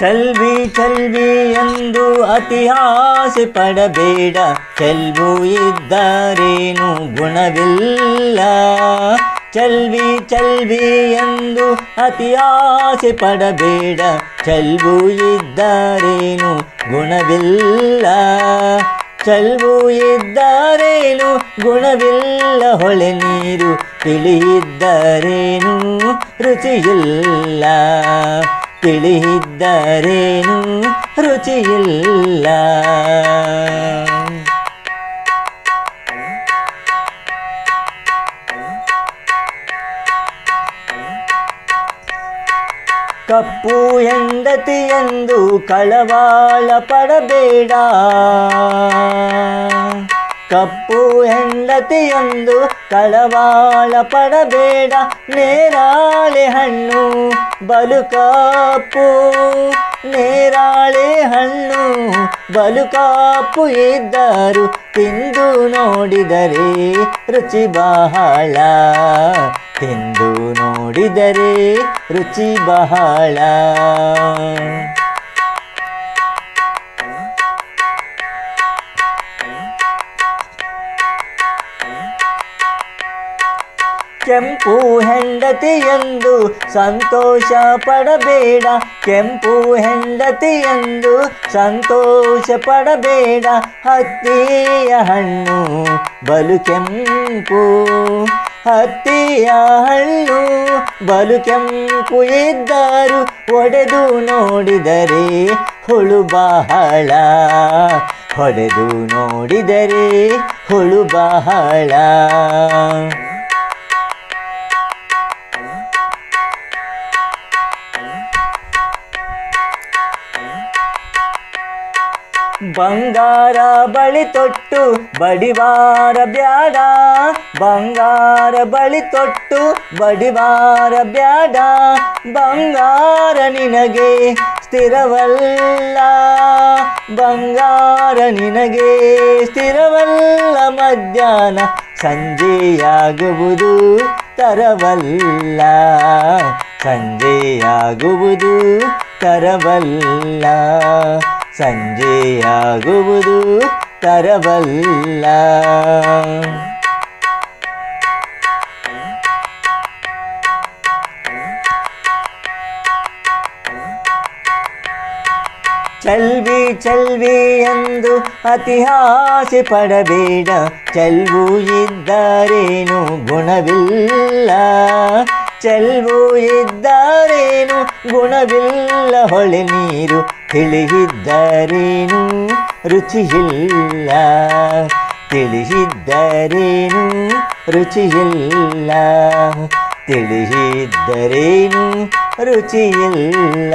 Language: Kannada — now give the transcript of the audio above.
ಚಲ್ವಿ ಚಲ್ವಿ ಎಂದು ಅತಿ ಆಸೆ ಪಡಬೇಡ, ಚೆಲ್ವು ಇದ್ದರೇನು ಗುಣವಿಲ್ಲ. ಚಲ್ವಿ ಚಲ್ವಿ ಎಂದು ಅತಿ ಆಸೆ ಪಡಬೇಡ, ಚೆಲ್ವು ಇದ್ದರೇನು ಗುಣವಿಲ್ಲ. ಚೆಲ್ವು ಇದ್ದರೇನು ಗುಣವಿಲ್ಲ, ಹೊಳೆ ನೀರು ತಿಳಿಯಿದ್ದರೇನು ರುಚಿಯಿಲ್ಲ. ತಿಳಿಯಿದ್ದರೇನು ರುಚಿಯಿಲ್ಲ. ಕಪ್ಪು ಹೆಂಡತಿಯೆಂದು ಕಳವಾಳ ಪಡಬೇಡ, ಕಪ್ಪು ಹೆಂಡತಿಯೆಂದು ಕಳವಾಳ ಪಡಬೇಡ. ನೇರಾಳೆ ಹಣ್ಣು ಬಲು ಕಪ್ಪು, ನೇರಾಳೆ ಹಣ್ಣು ಬಲು ಕಪ್ಪು ಇದ್ದರು ತಿಂದು ನೋಡಿದರೆ ರುಚಿ ಬಹಳ. ತಿಂದು ನೋಡಿದರೆ ರುಚಿ ಬಹಳ. ಕೆಂಪು ಹೆಂಡತಿಯೆಂದು ಸಂತೋಷ ಪಡಬೇಡ, ಕೆಂಪು ಹೆಂಡತಿಯೆಂದು ಸಂತೋಷ ಪಡಬೇಡ. ಹತ್ತಿಯ ಹಣ್ಣು ಬಲು ಕೆಂಪು, ಹತ್ತಿಯ ಹಣ್ಣು ಬಲು ಕೆಂಪು ಇದ್ದರು ಒಡೆದು ನೋಡಿದರೆ ಹುಳು ಬಹಳ. ಹೊಡೆದು ನೋಡಿದರೆ ಹುಳು ಬಹಳ. ಬಂಗಾರ ಬಳಿ ತೊಟ್ಟು ಬಡಿವಾರ ಬ್ಯಾಡ, ಬಂಗಾರ ಬಳಿ ತೊಟ್ಟು ಬಡಿವಾರ ಬ್ಯಾಡ. ಬಂಗಾರ ನಿನಗೆ ಸ್ಥಿರವಲ್ಲ, ಬಂಗಾರ ನಿನಗೆ ಸ್ಥಿರವಲ್ಲ. ಮಧ್ಯಾಹ್ನ ಸಂಜೆಯಾಗುವುದು ತರವಲ್ಲ, ಸಂಜೆಯಾಗುವುದು ತರವಲ್ಲ. ಸಂಜೆಯಾಗುವುದು ತರವಲ್ಲ. ಚಲ್ವಿ ಚಲ್ವಿ ಎಂದು ಅತಿ ಆಸೆ ಪಡಬೇಡ, ಚೆಲ್ವು ಇದ್ದರೇನು ಗುಣವಿಲ್ಲ. ಚೆಲ್ವು ಇದ್ದರೇನು ಗುಣವಿಲ್ಲ, ಹೊಳೆ ನೀರು ತಿಳಿಯಿದ್ದರೇನು ರುಚಿಯಿಲ್ಲ. ತಿಳಿಯಿದ್ದರೇನು ರುಚಿಯಿಲ್ಲ. ತಿಳಿಯಿದ್ದರೇನು ರುಚಿಯಿಲ್ಲ.